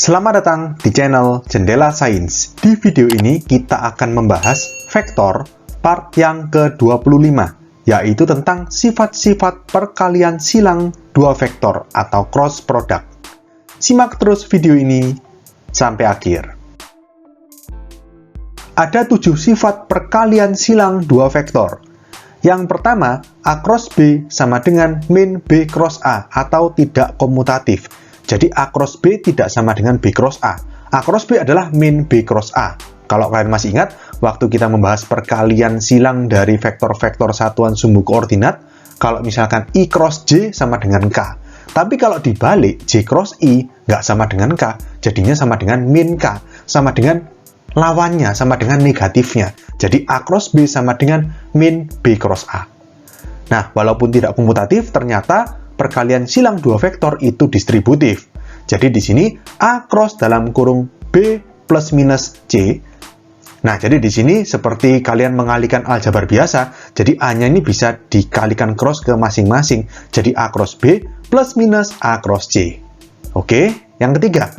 Selamat datang di channel Jendela Sains. Di video ini kita akan membahas vektor part yang ke-25, yaitu tentang sifat-sifat perkalian silang dua vektor atau cross product. Simak terus video ini sampai akhir. Ada 7 sifat perkalian silang dua vektor. Yang pertama, A cross B sama dengan min B cross A atau tidak komutatif. Jadi A cross B tidak sama dengan B cross A. A cross B adalah min B cross A. Kalau kalian masih ingat, waktu kita membahas perkalian silang dari vektor-vektor satuan sumbu koordinat, kalau misalkan I cross J sama dengan K. Tapi kalau dibalik, J cross I nggak sama dengan K, jadinya sama dengan min K, sama dengan lawannya, sama dengan negatifnya. Jadi A cross B sama dengan min B cross A. Nah, walaupun tidak komutatif, ternyata perkalian silang dua vektor itu distributif. Jadi di sini A cross dalam kurung B plus minus C. Nah, jadi di sini seperti kalian mengalikan aljabar biasa, jadi A-nya ini bisa dikalikan cross ke masing-masing. Jadi A cross B plus minus A cross C. Oke, yang ketiga,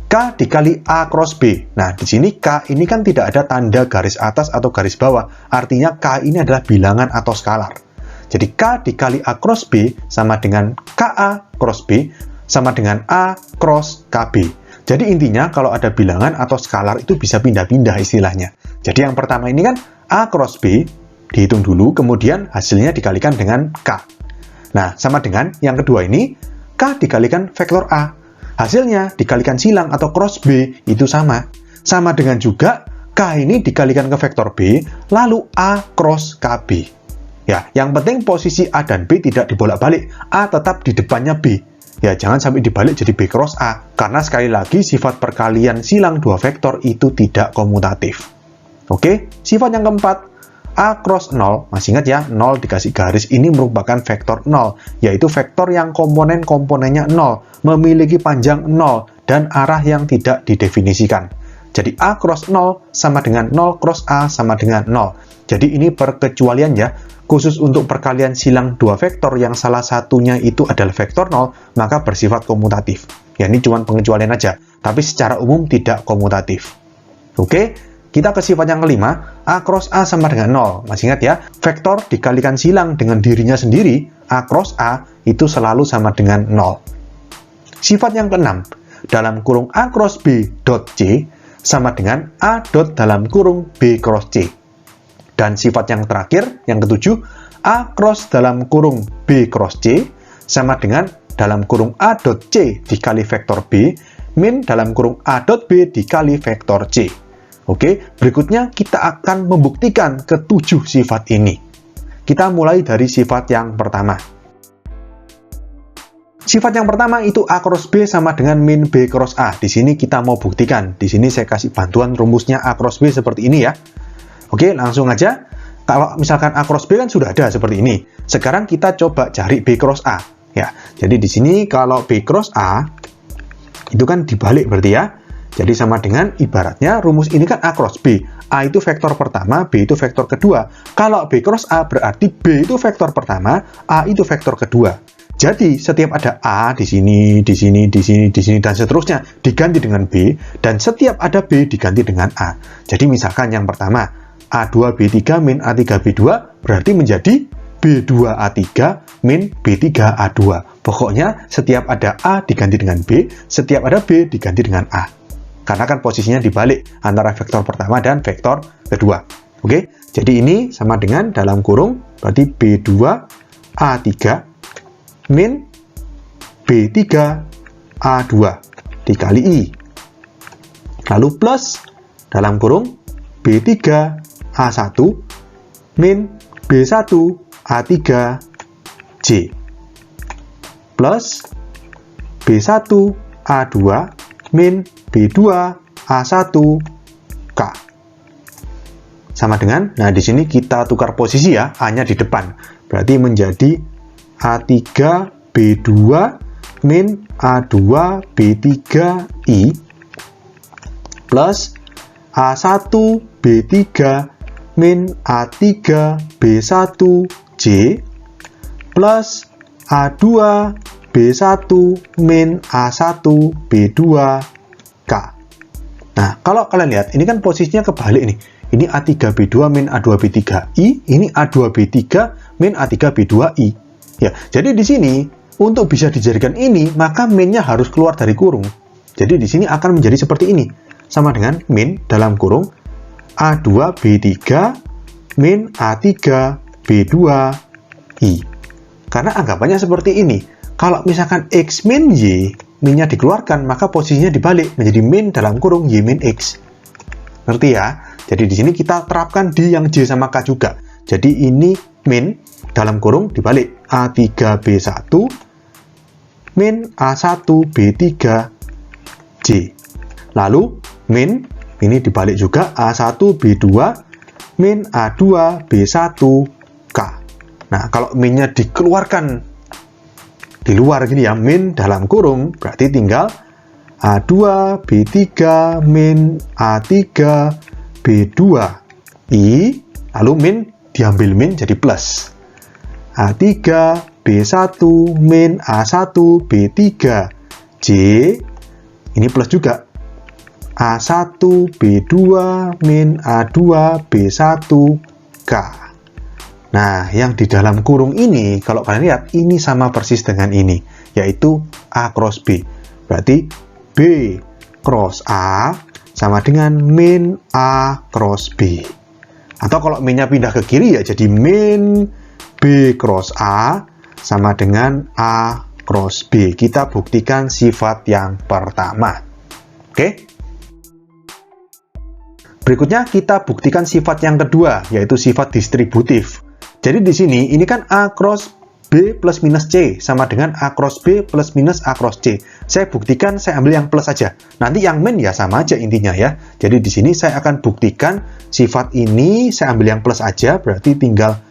K dikali A cross B. Nah, di sini K ini kan tidak ada tanda garis atas atau garis bawah. Artinya K ini adalah bilangan atau skalar. Jadi K dikali A cross B sama dengan KA cross B sama dengan A cross KB. Jadi intinya kalau ada bilangan atau skalar itu bisa pindah-pindah istilahnya. Jadi yang pertama ini kan A cross B, dihitung dulu, kemudian hasilnya dikalikan dengan K. Nah, sama dengan yang kedua ini, K dikalikan vektor A. Hasilnya dikalikan silang atau cross B, itu sama. Sama dengan juga K ini dikalikan ke vektor B, lalu A cross KB. Ya, yang penting posisi A dan B tidak dibolak-balik. A tetap di depannya B. Ya, jangan sampai dibalik jadi B cross A. Karena sekali lagi sifat perkalian silang dua vektor itu tidak komutatif. Oke, sifat yang keempat, A cross 0. Masih ingat ya, 0 dikasih garis ini merupakan vektor 0. Yaitu vektor yang komponen-komponennya 0. Memiliki panjang 0 dan arah yang tidak didefinisikan. Jadi A cross 0 sama dengan 0 cross A sama dengan 0. Jadi ini perkecualian ya. Khusus untuk perkalian silang dua vektor yang salah satunya itu adalah vektor 0, maka bersifat komutatif. Ya, ini cuma pengecualian aja, tapi secara umum tidak komutatif. Oke, kita ke sifat yang kelima, A cross A sama dengan 0. Masih ingat ya, vektor dikalikan silang dengan dirinya sendiri, A cross A itu selalu sama dengan 0. Sifat yang keenam, dalam kurung A cross B dot C sama dengan A dot dalam kurung B cross C. Dan sifat yang terakhir, yang ketujuh, A cross dalam kurung B cross C sama dengan dalam kurung A dot C dikali vektor B min dalam kurung A dot B dikali vektor C. Oke, berikutnya kita akan membuktikan ketujuh sifat ini. Kita mulai dari sifat yang pertama. Sifat yang pertama itu A cross B sama dengan min B cross A. Di sini kita mau buktikan. Di sini saya kasih bantuan rumusnya A cross B seperti ini ya. Oke, langsung aja. Kalau misalkan A cross B kan sudah ada seperti ini. Sekarang kita coba cari B cross A. Ya, jadi di sini kalau B cross A itu kan dibalik berarti ya. Jadi sama dengan ibaratnya rumus ini kan A cross B. A itu vektor pertama, B itu vektor kedua. Kalau B cross A berarti B itu vektor pertama, A itu vektor kedua. Jadi setiap ada A di sini, di sini, di sini, di sini dan seterusnya diganti dengan B, dan setiap ada B diganti dengan A. Jadi misalkan yang pertama A2B3 min A3B2 berarti menjadi B2A3 min B3A2. Pokoknya setiap ada A diganti dengan B, setiap ada B diganti dengan A. Karena kan posisinya dibalik antara vektor pertama dan vektor kedua. Oke, jadi ini sama dengan dalam kurung berarti B2A3 min B3A2 dikali I. Lalu plus dalam kurung B3A1 min B1A3J plus B1A2 min B2A1K sama dengan, nah di sini kita tukar posisi ya, A-nya di depan, berarti menjadi A3B2 min A2B3I plus A1B3 min A3B1J plus A2B1 min A1B2 Nah, kalau kalian lihat, ini kan posisinya kebalik nih. Ini A3B2 min A2B3I, ini A2B3 min A3B2I. Ya, jadi di sini untuk bisa dijadikan ini, maka minnya harus keluar dari kurung. Jadi di sini akan menjadi seperti ini. Sama dengan min dalam kurung A2B3 min A3B2I. Karena anggapannya seperti ini. Kalau misalkan X min Y, minnya dikeluarkan, maka posisinya dibalik menjadi min dalam kurung Y min X. Ngerti ya? Jadi di sini kita terapkan di yang J sama K juga. Jadi ini min dalam kurung dibalik A3B1 min A1B3J. Lalu min ini dibalik juga A1B2 min A2B1K. Nah, kalau minnya dikeluarkan di luar gini ya, min dalam kurung, berarti tinggal A2B3 min A3B2I, lalu min diambil min jadi plus. A3B1 min A1B3J, ini plus juga. A1B2 min A2B1K. Nah, yang di dalam kurung ini, kalau kalian lihat, ini sama persis dengan ini, yaitu A cross B. Berarti B cross A sama dengan min A cross B. Atau kalau minnya pindah ke kiri, ya jadi min B cross A sama dengan A cross B. Kita buktikan sifat yang pertama. Oke? Berikutnya kita buktikan sifat yang kedua, yaitu sifat distributif. Jadi di sini, ini kan A cross B plus minus C sama dengan A cross B plus minus A cross C. Saya buktikan, saya ambil yang plus saja. Nanti yang min ya sama aja intinya ya. Jadi di sini saya akan buktikan sifat ini, saya ambil yang plus aja, berarti tinggal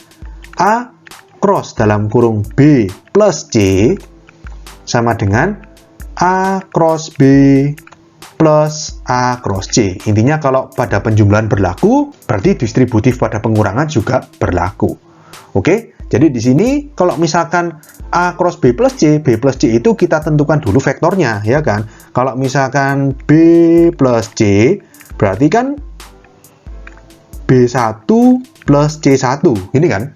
A cross dalam kurung B plus C sama dengan A cross B plus A cross C. Intinya kalau pada penjumlahan berlaku, berarti distributif pada pengurangan juga berlaku. Oke, jadi di sini kalau misalkan A cross B plus C itu kita tentukan dulu vektornya, ya kan? Kalau misalkan B plus C, berarti kan B1 plus C1, ini kan?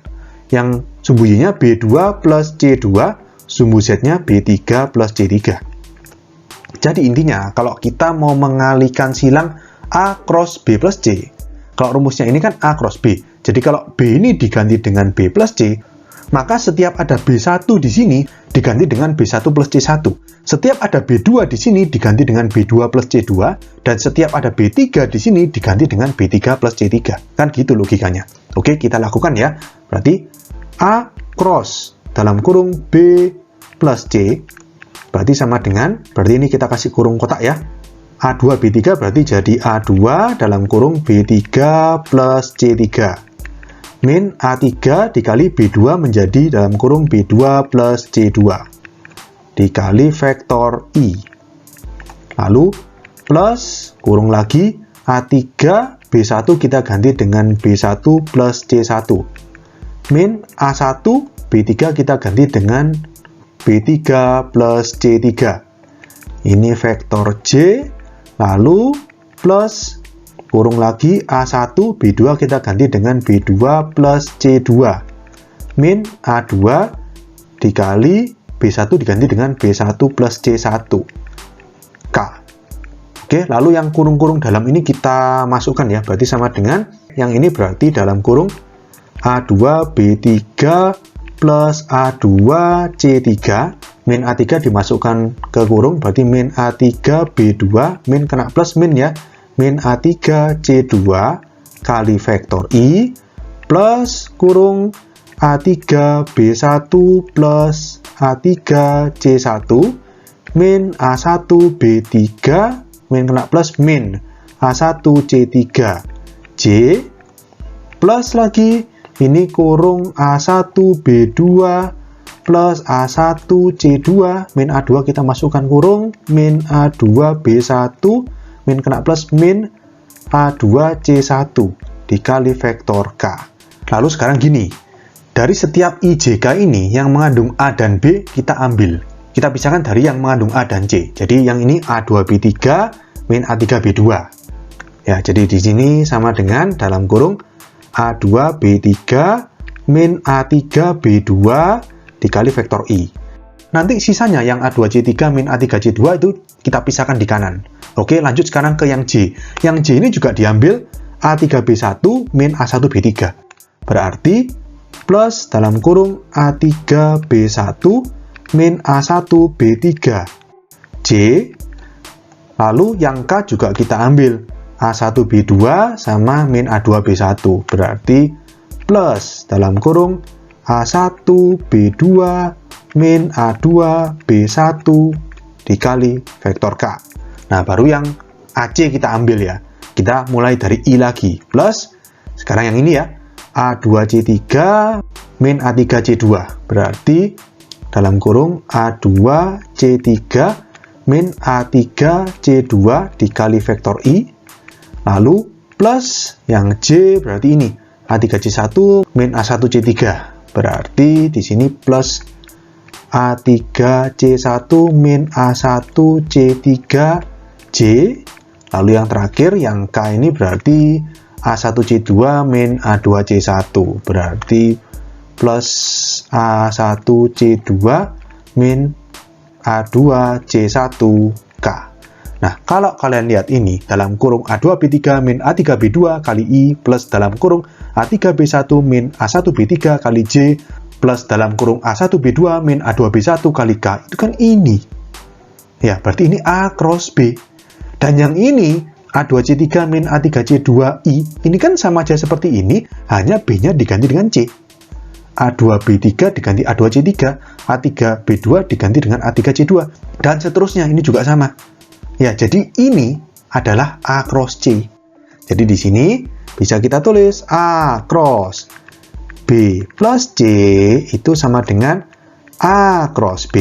Yang sumbu Y-nya B2 plus C2, sumbu Z-nya B3 plus C3. Jadi intinya, kalau kita mau mengalihkan silang A cross B plus C, kalau rumusnya ini kan A cross B. Jadi kalau B ini diganti dengan B plus C, maka setiap ada B1 di sini diganti dengan B1 plus C1. Setiap ada B2 di sini diganti dengan B2 plus C2. Dan setiap ada B3 di sini diganti dengan B3 plus C3. Kan gitu logikanya. Oke, kita lakukan ya. Berarti A cross dalam kurung B plus C, berarti sama dengan, berarti ini kita kasih kurung kotak ya. A2 B3 berarti jadi A2 dalam kurung B3 plus C3 min A3 dikali B2 menjadi dalam kurung B2 plus C2 dikali vektor I, lalu plus kurung lagi A3 B1 kita ganti dengan B1 plus C1 min A1 B3 kita ganti dengan B3 plus C3, ini vektor J, lalu plus kurung lagi A1 B2 kita ganti dengan B2 plus C2 min A2 dikali B1 diganti dengan B1 plus C1 K. Oke, lalu yang kurung-kurung dalam ini kita masukkan ya, berarti sama dengan yang ini, berarti dalam kurung A2 B3 plus A2 C3 min A3 dimasukkan ke kurung, berarti min A3 B2 min kena plus min ya, min A3 C2 kali vektor I plus kurung A3 B1 plus A3 C1 min A1 B3 min kena plus min A1 C3 J plus lagi ini kurung A1 B2 plus A1 C2 min A2 kita masukkan kurung min A2 B1 min kena plus min A2 C1 dikali vektor K. Lalu sekarang gini, dari setiap IJK ini yang mengandung A dan B kita ambil. Kita pisahkan dari yang mengandung A dan C. Jadi yang ini A2B3 min A3B2. Ya, jadi di sini sama dengan dalam kurung A2B3 min A3B2 dikali vektor I. Nanti sisanya yang A2C3 min A3C2 itu kita pisahkan di kanan. Oke, lanjut sekarang ke yang J. Yang J ini juga diambil A3B1 min A1B3. Berarti plus dalam kurung A3B1 min A1B3 J. Lalu yang K juga kita ambil A1B2 sama min A2B1. Berarti plus dalam kurung A1B2 min A2B1 dikali vektor K. Nah, baru yang AC kita ambil ya. Kita mulai dari I lagi. Plus, sekarang yang ini ya. A2C3 min A3C2. Berarti dalam kurung A2C3 min A3C2 dikali vektor I. Lalu plus yang J berarti ini. A3C1 min A1C3. Berarti di sini plus A3C1 min A1C3J. Lalu yang terakhir, yang K ini berarti A1C2 min A2C1. Berarti plus A1C2 min A2C1K. Nah, kalau kalian lihat ini, dalam kurung A2B3 min A3B2 kali I plus dalam kurung A3B1 min A1B3 kali J plus dalam kurung A1B2 min A2B1 kali K, itu kan ini. Ya, berarti ini A cross B. Dan yang ini, A2C3 min A3C2I, ini kan sama aja seperti ini, hanya B-nya diganti dengan C. A2B3 diganti A2C3, A3B2 diganti dengan A3C2, dan seterusnya, ini juga sama. Ya, jadi ini adalah A cross C. Jadi di sini bisa kita tulis A cross B plus C itu sama dengan A cross B.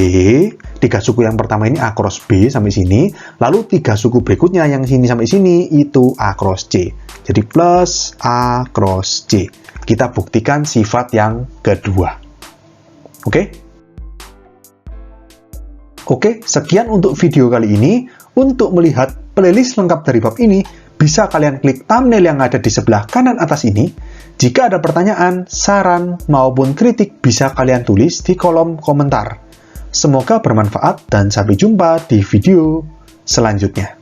3 suku yang pertama ini A cross B sampai sini. Lalu 3 suku berikutnya yang sini sampai sini itu A cross C. Jadi plus A cross C. Kita buktikan sifat yang kedua. Oke? Oke, sekian untuk video kali ini. Untuk melihat playlist lengkap dari bab ini, bisa kalian klik thumbnail yang ada di sebelah kanan atas ini. Jika ada pertanyaan, saran, maupun kritik, bisa kalian tulis di kolom komentar. Semoga bermanfaat dan sampai jumpa di video selanjutnya.